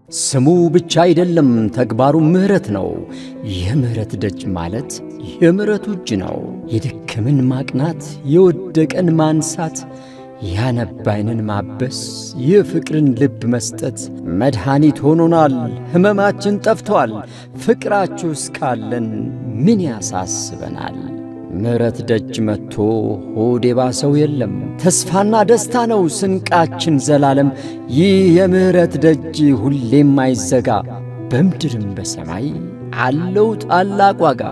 ስሙ ብቻ አይደለም ተግባሩ ምህረት ነው። የምህረት ደጅ ማለት የምህረቱ እጅ ነው። የደከመን ማቅናት፣ የወደቀን ማንሳት፣ ያነባይንን ማበስ፣ የፍቅርን ልብ መስጠት መድኃኒት ሆኖናል። ሕመማችን ጠፍቷል። ፍቅራችሁ እስካለን ምን ያሳስበናል? ምህረት ደጅ መጥቶ ሆድ የባሰው የለም። ተስፋና ደስታ ነው ስንቃችን ዘላለም። ይህ የምህረት ደጅ ሁሌም አይዘጋ፣ በምድርም በሰማይ አለው ታላቅ ዋጋ።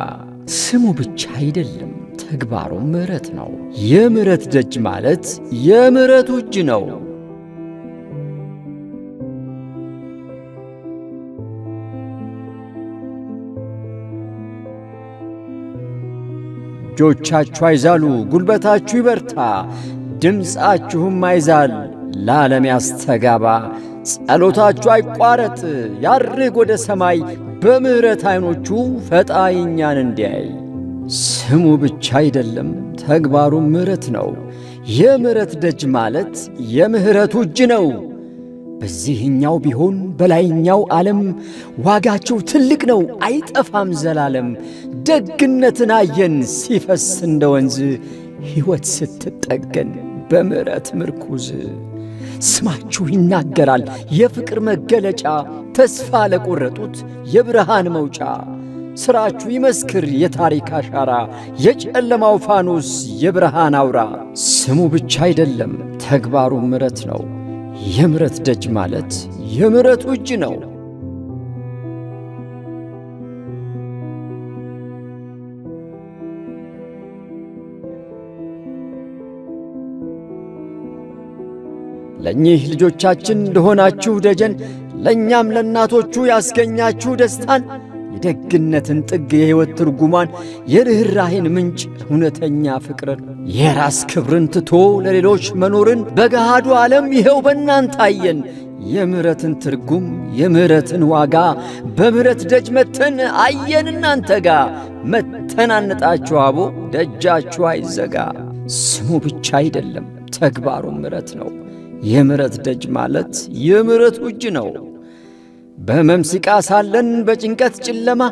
ስሙ ብቻ አይደለም ተግባሩ ምህረት ነው። የምህረት ደጅ ማለት የምህረቱ እጅ ነው። እጆቻችሁ አይዛሉ፣ ጉልበታችሁ ይበርታ፣ ድምፃችሁም አይዛል ለዓለም ያስተጋባ። ጸሎታችሁ አይቋረጥ፣ ያርግ ወደ ሰማይ፣ በምህረት ዐይኖቹ ፈጣሪ እኛን እንዲያይ። ስሙ ብቻ አይደለም ተግባሩ ምህረት ነው። የምህረት ደጅ ማለት የምህረቱ እጅ ነው። በዚህኛው ቢሆን በላይኛው ዓለም ዋጋቸው ትልቅ ነው፣ አይጠፋም ዘላለም። ደግነትን አየን ሲፈስ እንደ ወንዝ፣ ሕይወት ስትጠገን በምህረት ምርኩዝ። ስማችሁ ይናገራል የፍቅር መገለጫ፣ ተስፋ ለቈረጡት የብርሃን መውጫ። ሥራችሁ ይመስክር የታሪክ አሻራ፣ የጨለማው ፋኖስ የብርሃን አውራ። ስሙ ብቻ አይደለም ተግባሩ ምህረት ነው። የምህረት ደጅ ማለት የምህረቱ እጅ ነው። ለእኚህ ልጆቻችን እንደሆናችሁ ደጀን፣ ለእኛም ለእናቶቹ ያስገኛችሁ ደስታን፣ የደግነትን ጥግ የሕይወት ትርጉማን፣ የርኅራኄን ምንጭ እውነተኛ ፍቅርን፣ የራስ ክብርን ትቶ ለሌሎች መኖርን በገሃዱ ዓለም ይኸው በእናንተ አየን። የምህረትን ትርጉም የምህረትን ዋጋ በምህረት ደጅ መተን አየን እናንተ ጋ። መተናነጣችሁ አቦ ደጃችሁ አይዘጋ። ስሙ ብቻ አይደለም ተግባሩ ምህረት ነው። የምህረት ደጅ ማለት የምህረቱ እጅ ነው። በሕመም ሲቃ ሳለን በጭንቀት ጨለማ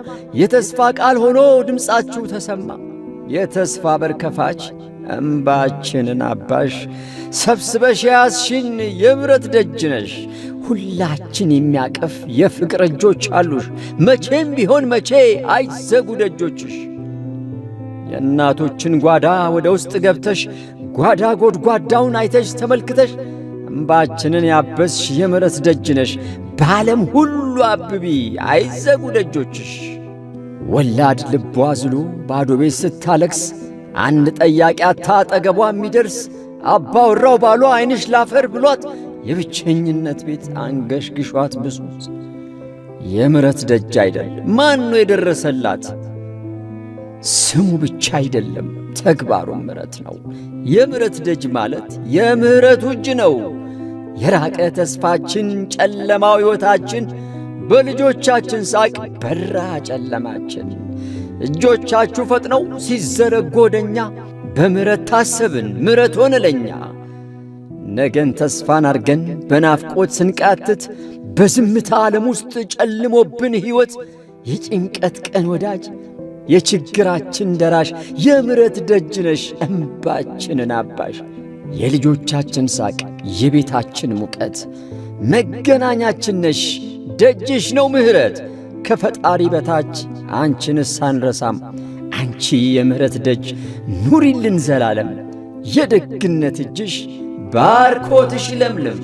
የተስፋ ቃል ሆኖ ድምፃችሁ ተሰማ። የተስፋ በር ከፋች እምባችንን አባሽ ሰብስበሽ የያዝሽን የምህረት ደጅ ነሽ። ሁላችን የሚያቅፍ የፍቅር እጆች አሉሽ። መቼም ቢሆን መቼ አይዘጉ ደጆችሽ። የእናቶችን ጓዳ ወደ ውስጥ ገብተሽ ጓዳ ጎድጓዳውን አይተሽ ተመልክተሽ እምባችንን ያበስሽ የምህረት ደጅ ነሽ። በዓለም ሁሉ አብቢ አይዘጉ ደጆችሽ። ወላድ ልቧ ዝሎ ባዶ ቤት ስታለቅስ አንድ ጠያቂ አታ አጠገቧ የሚደርስ አባወራው ባሏ ዓይንሽ ላፈር ብሏት የብቸኝነት ቤት አንገሽግሿት ብሶት። የምህረት ደጅ አይደል ማን ነው የደረሰላት? ስሙ ብቻ አይደለም ተግባሩ ምህረት ነው። የምህረት ደጅ ማለት የምህረቱ እጅ ነው። የራቀ ተስፋችን ጨለማው ሕይወታችን በልጆቻችን ሳቅ በራ ጨለማችን። እጆቻችሁ ፈጥነው ሲዘረጉ ወደኛ በምህረት ታሰብን ምህረት ሆነ ለኛ። ነገን ተስፋን አርገን በናፍቆት ስንቃትት በዝምታ ዓለም ውስጥ ጨልሞብን ሕይወት የጭንቀት ቀን ወዳጅ የችግራችን ደራሽ የምህረት ደጅ ነሽ እምባችንን አባሽ። የልጆቻችን ሳቅ የቤታችን ሙቀት መገናኛችን ነሽ ደጅሽ ነው ምህረት። ከፈጣሪ በታች አንቺንስ አንረሳም አንቺ የምህረት ደጅ ኑሪልን ዘላለም። የደግነት እጅሽ ባርኮትሽ ለምለም።